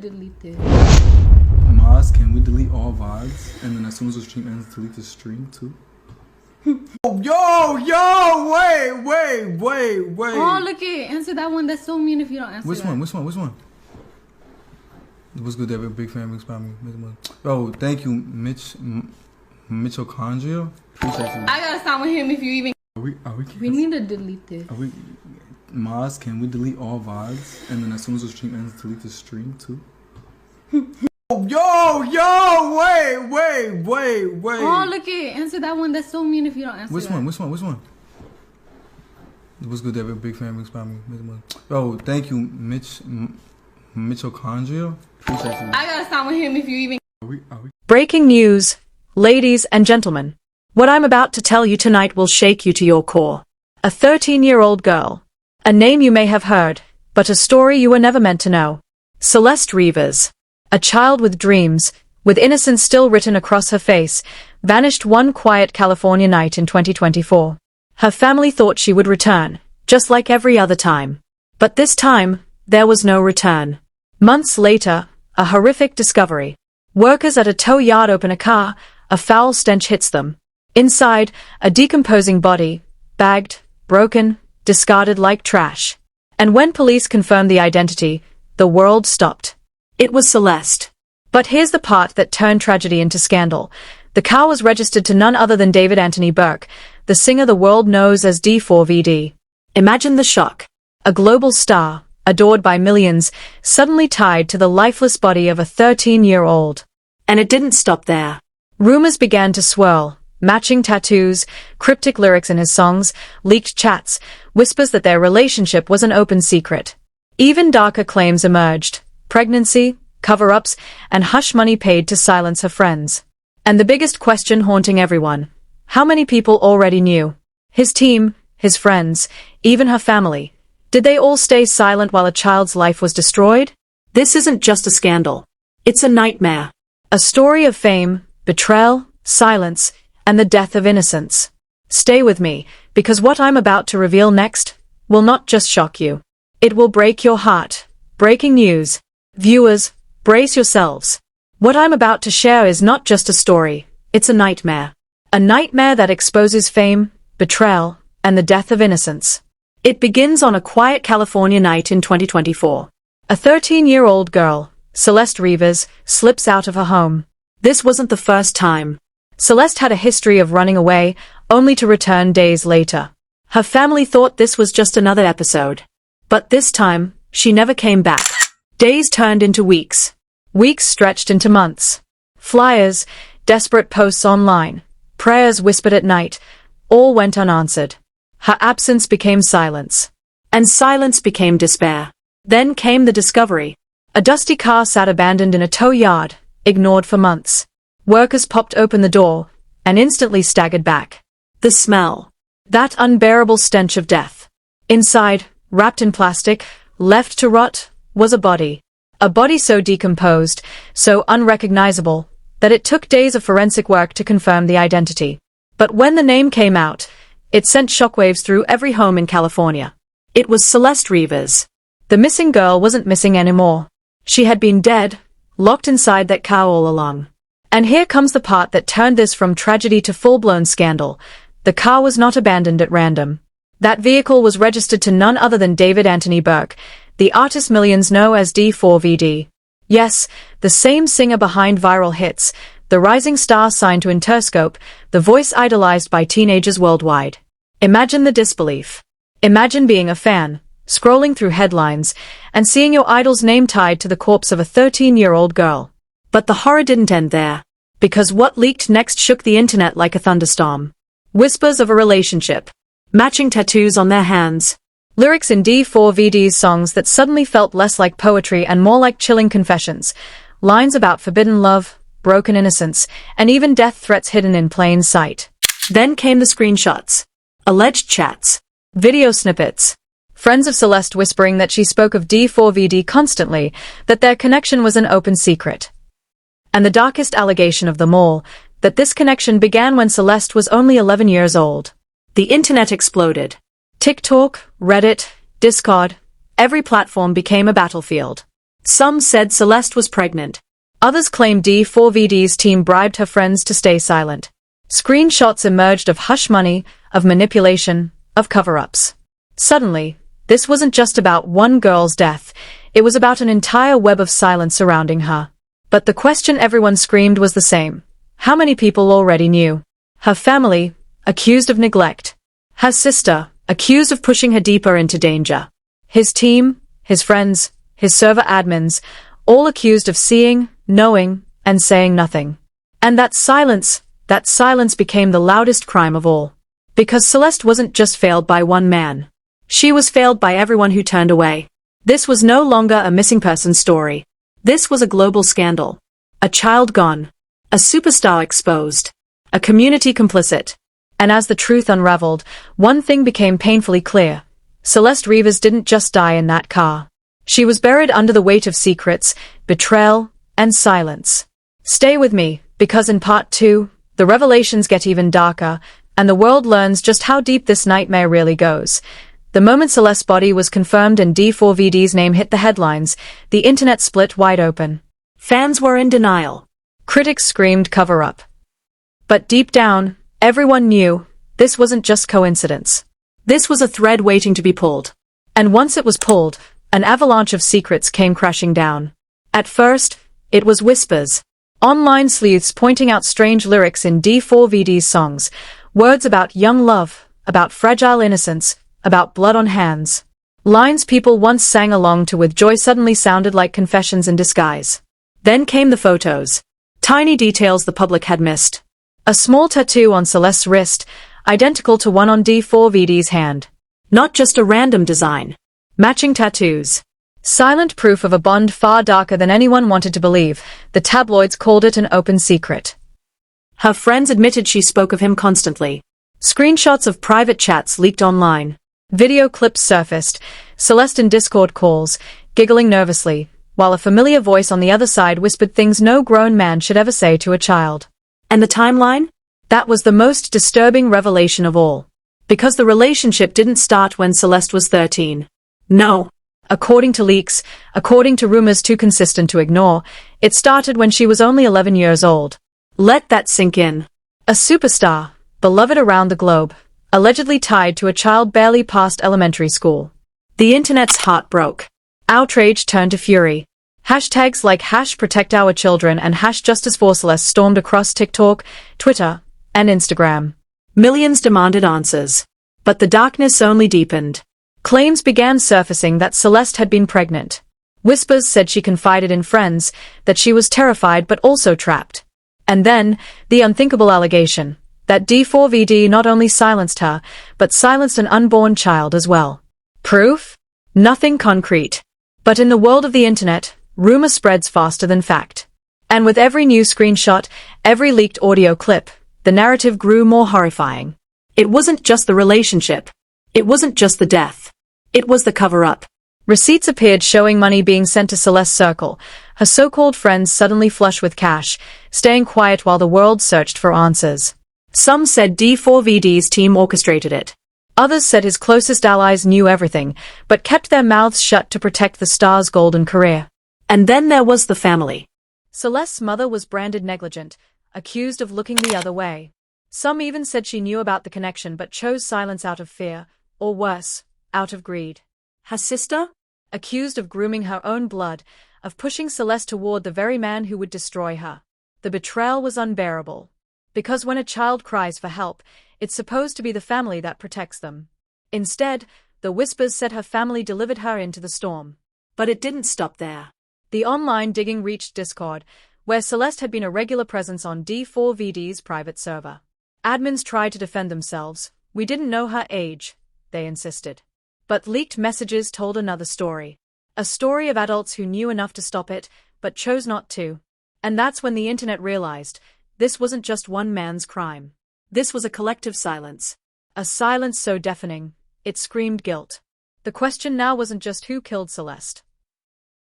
Delete it. Maz, can we delete all VODs? And then as soon as the stream ends, delete the stream too? Yo, wait. Oh, look it. Answer that one. That's so mean if you don't answer Which that. one? What's good, David? Big fan, big spot me. Oh, thank you, Mitochondria. Appreciate you. I gotta stop with him if you even. We need to delete it. Maz, can we delete all VODs? And then as soon as the stream ends, delete the stream too? Yo, wait. Oh, look it. Answer that one. That's so mean if you don't answer Which that. one? What's good, David? Big fan, big spot me. Oh, thank you, Mitochondria. Appreciate you. I gotta stop with him if you even. Breaking news, ladies and gentlemen. What I'm about to tell you tonight will shake you to your core. A 13-year-old girl. A name you may have heard, but a story you were never meant to know. Celeste Rivas. A child with dreams, with innocence still written across her face, vanished one quiet California night in 2024. Her family thought she would return, just like every other time. But this time, there was no return. Months later, a horrific discovery. Workers at a tow yard open a car, a foul stench hits them. Inside, a decomposing body, bagged, broken, discarded like trash. And when police confirmed the identity, the world stopped. It was Celeste. But here's the part that turned tragedy into scandal. The car was registered to none other than David Anthony Burke, the singer the world knows as D4VD. Imagine the shock. A global star, adored by millions, suddenly tied to the lifeless body of a 13-year-old. And it didn't stop there. Rumors began to swirl. Matching tattoos, cryptic lyrics in his songs, leaked chats, whispers that their relationship was an open secret. Even darker claims emerged. Pregnancy, cover-ups, and hush money paid to silence her friends. And the biggest question haunting everyone. How many people already knew? His team, his friends, even her family. Did they all stay silent while a child's life was destroyed? This isn't just a scandal. It's a nightmare. A story of fame, betrayal, silence, and the death of innocence. Stay with me, because what I'm about to reveal next will not just shock you. It will break your heart. Breaking news. Viewers, brace yourselves. What I'm about to share is not just a story, it's a nightmare. A nightmare that exposes fame, betrayal, and the death of innocence. It begins on a quiet California night in 2024. A 13-year-old girl, Celeste Rivas, slips out of her home. This wasn't the first time. Celeste had a history of running away, only to return days later. Her family thought this was just another episode. But this time, she never came back. Days turned into weeks. Weeks stretched into months. Flyers, desperate posts online, prayers whispered at night, all went unanswered. Her absence became silence. And silence became despair. Then came the discovery. A dusty car sat abandoned in a tow yard, ignored for months. Workers popped open the door, and instantly staggered back. The smell. That unbearable stench of death. Inside, wrapped in plastic, left to rot, was a body. A body so decomposed, so unrecognizable, that it took days of forensic work to confirm the identity. But when the name came out, it sent shockwaves through every home in California. It was Celeste Rivas. The missing girl wasn't missing anymore. She had been dead, locked inside that car all along. And here comes the part that turned this from tragedy to full-blown scandal. The car was not abandoned at random. That vehicle was registered to none other than David Anthony Burke, the artist millions know as D4VD. Yes, the same singer behind viral hits, the rising star signed to Interscope, the voice idolized by teenagers worldwide. Imagine the disbelief. Imagine being a fan, scrolling through headlines, and seeing your idol's name tied to the corpse of a 13-year-old girl. But the horror didn't end there. Because what leaked next shook the internet like a thunderstorm. Whispers of a relationship. Matching tattoos on their hands. Lyrics in D4VD's songs that suddenly felt less like poetry and more like chilling confessions. Lines about forbidden love, broken innocence, and even death threats hidden in plain sight. Then came the screenshots. Alleged chats. Video snippets. Friends of Celeste whispering that she spoke of D4VD constantly, that their connection was an open secret. And the darkest allegation of them all, that this connection began when Celeste was only 11 years old. The internet exploded. TikTok, Reddit, Discord, every platform became a battlefield. Some said Celeste was pregnant. Others claimed D4VD's team bribed her friends to stay silent. Screenshots emerged of hush money, of manipulation, of cover-ups. Suddenly, this wasn't just about one girl's death, it was about an entire web of silence surrounding her. But the question everyone screamed was the same. How many people already knew? Her family, accused of neglect. Her sister, accused of pushing her deeper into danger. His team, his friends, his server admins, all accused of seeing, knowing, and saying nothing. And that silence became the loudest crime of all. Because Celeste wasn't just failed by one man. She was failed by everyone who turned away. This was no longer a missing person story. This was a global scandal. A child gone. A superstar exposed. A community complicit. And as the truth unraveled, one thing became painfully clear. Celeste Rivas didn't just die in that car. She was buried under the weight of secrets, betrayal, and silence. Stay with me, because in part 2, the revelations get even darker, and the world learns just how deep this nightmare really goes. The moment Celeste's body was confirmed and D4VD's name hit the headlines, the internet split wide open. Fans were in denial. Critics screamed cover-up. But deep down, everyone knew, this wasn't just coincidence. This was a thread waiting to be pulled. And once it was pulled, an avalanche of secrets came crashing down. At first, it was whispers. Online sleuths pointing out strange lyrics in D4VD's songs, words about young love, about fragile innocence, about blood on hands. Lines people once sang along to with joy suddenly sounded like confessions in disguise. Then came the photos. Tiny details the public had missed. A small tattoo on Celeste's wrist, identical to one on D4VD's hand. Not just a random design. Matching tattoos. Silent proof of a bond far darker than anyone wanted to believe. The tabloids called it an open secret. Her friends admitted she spoke of him constantly. Screenshots of private chats leaked online. Video clips surfaced, Celeste in Discord calls, giggling nervously, while a familiar voice on the other side whispered things no grown man should ever say to a child. And the timeline? That was the most disturbing revelation of all. Because the relationship didn't start when Celeste was 13. No. According to leaks, according to rumors too consistent to ignore, it started when she was only 11 years old. Let that sink in. A superstar, beloved around the globe, allegedly tied to a child barely past elementary school. The internet's heart broke. Outrage turned to fury. Hashtags like #ProtectOurChildren and #JusticeForCeleste stormed across TikTok, Twitter, and Instagram. Millions demanded answers. But the darkness only deepened. Claims began surfacing that Celeste had been pregnant. Whispers said she confided in friends, that she was terrified but also trapped. And then, the unthinkable allegation, that D4VD not only silenced her, but silenced an unborn child as well. Proof? Nothing concrete. But in the world of the internet, rumor spreads faster than fact. And with every new screenshot, every leaked audio clip, the narrative grew more horrifying. It wasn't just the relationship. It wasn't just the death. It was the cover-up. Receipts appeared showing money being sent to Celeste's circle, her so-called friends suddenly flush with cash, staying quiet while the world searched for answers. Some said D4VD's team orchestrated it. Others said his closest allies knew everything, but kept their mouths shut to protect the star's golden career. And then there was the family. Celeste's mother was branded negligent, accused of looking the other way. Some even said she knew about the connection but chose silence out of fear, or worse, out of greed. Her sister? Accused of grooming her own blood, of pushing Celeste toward the very man who would destroy her. The betrayal was unbearable. Because when a child cries for help, it's supposed to be the family that protects them. Instead, the whispers said her family delivered her into the storm. But it didn't stop there. The online digging reached Discord, where Celeste had been a regular presence on D4VD's private server. Admins tried to defend themselves. We didn't know her age, they insisted. But leaked messages told another story. A story of adults who knew enough to stop it, but chose not to. And that's when the internet realized, this wasn't just one man's crime. This was a collective silence. A silence so deafening, it screamed guilt. The question now wasn't just who killed Celeste.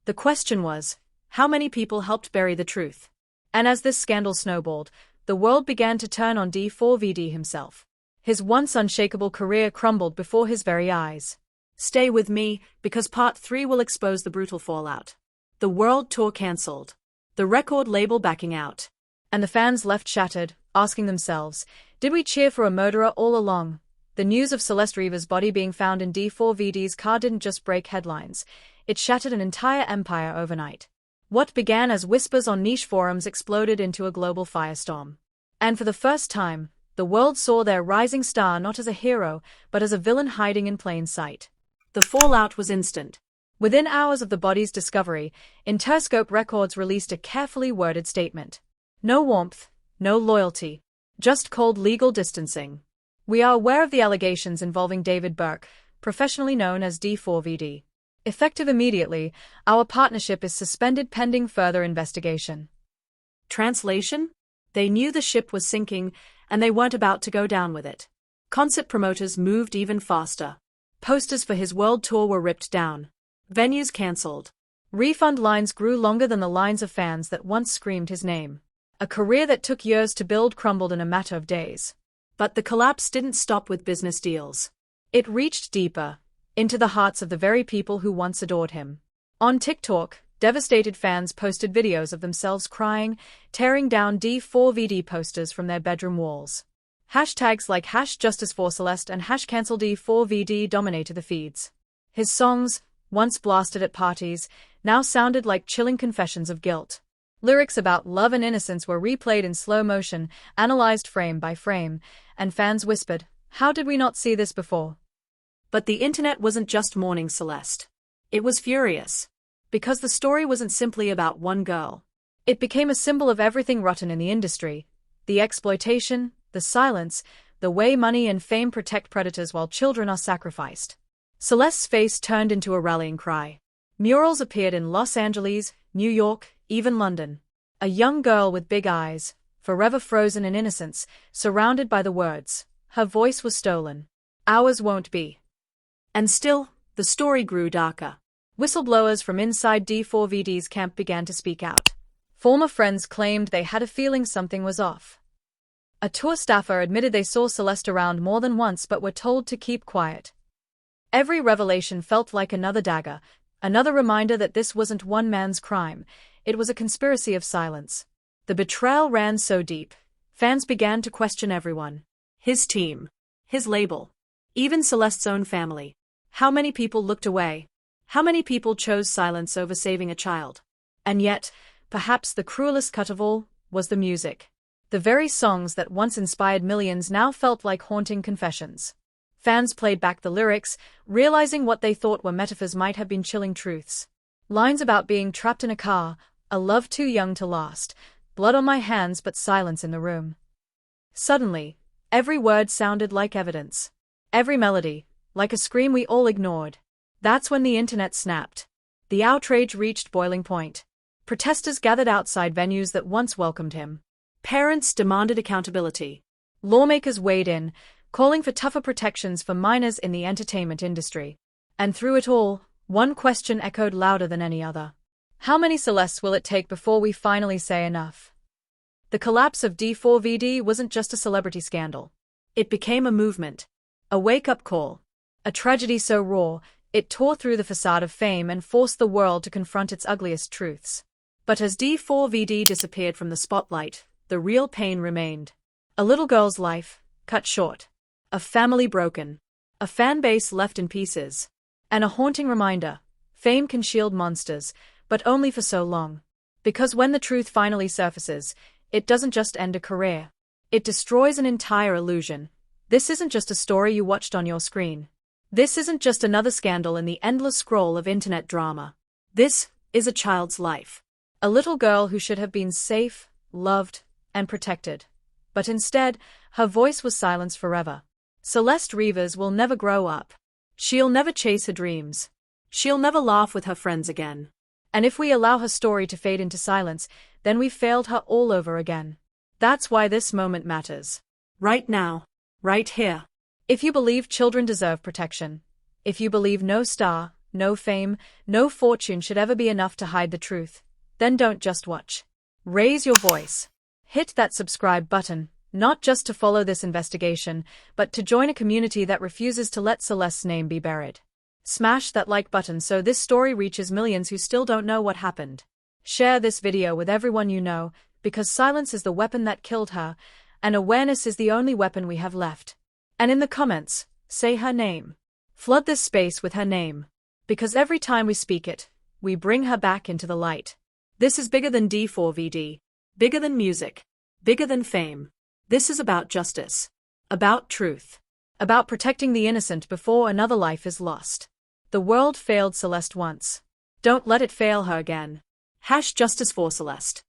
The question was, how many people helped bury the truth? And as this scandal snowballed, the world began to turn on D4VD himself. His once unshakable career crumbled before his very eyes. Stay with me, because part 3 will expose the brutal fallout. The world tour cancelled. The record label backing out. And the fans left shattered, asking themselves, did we cheer for a murderer all along? The news of Celeste Rivas' body being found in D4VD's car didn't just break headlines, it shattered an entire empire overnight. What began as whispers on niche forums exploded into a global firestorm. And for the first time, the world saw their rising star not as a hero, but as a villain hiding in plain sight. The fallout was instant. Within hours of the body's discovery, Interscope Records released a carefully worded statement. No warmth, no loyalty, just cold legal distancing. We are aware of the allegations involving David Burke, professionally known as D4VD. Effective immediately, our partnership is suspended pending further investigation. Translation? They knew the ship was sinking, and they weren't about to go down with it. Concert promoters moved even faster. Posters for his world tour were ripped down. Venues cancelled. Refund lines grew longer than the lines of fans that once screamed his name. A career that took years to build crumbled in a matter of days. But the collapse didn't stop with business deals. It reached deeper, into the hearts of the very people who once adored him. On TikTok, devastated fans posted videos of themselves crying, tearing down D4VD posters from their bedroom walls. Hashtags like #JusticeForCeleste and #CancelD4VD dominated the feeds. His songs, once blasted at parties, now sounded like chilling confessions of guilt. Lyrics about love and innocence were replayed in slow motion, analyzed frame by frame, and fans whispered, "How did we not see this before?" But the internet wasn't just mourning Celeste. It was furious. Because the story wasn't simply about one girl. It became a symbol of everything rotten in the industry. The exploitation, the silence, the way money and fame protect predators while children are sacrificed. Celeste's face turned into a rallying cry. Murals appeared in Los Angeles, New York, even London. A young girl with big eyes, forever frozen in innocence, surrounded by the words, "Her voice was stolen. Ours won't be." And still, the story grew darker. Whistleblowers from inside D4VD's camp began to speak out. Former friends claimed they had a feeling something was off. A tour staffer admitted they saw Celeste around more than once but were told to keep quiet. Every revelation felt like another dagger, another reminder that this wasn't one man's crime, it was a conspiracy of silence. The betrayal ran so deep, fans began to question everyone. His team, his label, even Celeste's own family. How many people looked away? How many people chose silence over saving a child? And yet, perhaps the cruelest cut of all, was the music. The very songs that once inspired millions now felt like haunting confessions. Fans played back the lyrics, realizing what they thought were metaphors might have been chilling truths. Lines about being trapped in a car, a love too young to last, blood on my hands but silence in the room. Suddenly, every word sounded like evidence. Every melody, like a scream we all ignored. That's when the internet snapped. The outrage reached boiling point. Protesters gathered outside venues that once welcomed him. Parents demanded accountability. Lawmakers weighed in, calling for tougher protections for minors in the entertainment industry. And through it all, one question echoed louder than any other. How many Celestes will it take before we finally say enough? The collapse of D4VD wasn't just a celebrity scandal. It became a movement. A wake-up call. A tragedy so raw, it tore through the facade of fame and forced the world to confront its ugliest truths. But as D4VD disappeared from the spotlight, the real pain remained. A little girl's life, cut short. A family broken. A fan base left in pieces. And a haunting reminder, fame can shield monsters, but only for so long. Because when the truth finally surfaces, it doesn't just end a career. It destroys an entire illusion. This isn't just a story you watched on your screen. This isn't just another scandal in the endless scroll of internet drama. This is a child's life. A little girl who should have been safe, loved, and protected. But instead, her voice was silenced forever. Celeste Rivas will never grow up. She'll never chase her dreams. She'll never laugh with her friends again. And if we allow her story to fade into silence, then we've failed her all over again. That's why this moment matters. Right now. Right here. If you believe children deserve protection, if you believe no star, no fame, no fortune should ever be enough to hide the truth, then don't just watch. Raise your voice. Hit that subscribe button, not just to follow this investigation, but to join a community that refuses to let Celeste's name be buried. Smash that like button so this story reaches millions who still don't know what happened. Share this video with everyone you know, because silence is the weapon that killed her, and awareness is the only weapon we have left. And in the comments, say her name. Flood this space with her name. Because every time we speak it, we bring her back into the light. This is bigger than D4VD. Bigger than music. Bigger than fame. This is about justice. About truth. About protecting the innocent before another life is lost. The world failed Celeste once. Don't let it fail her again. #Justice for Celeste.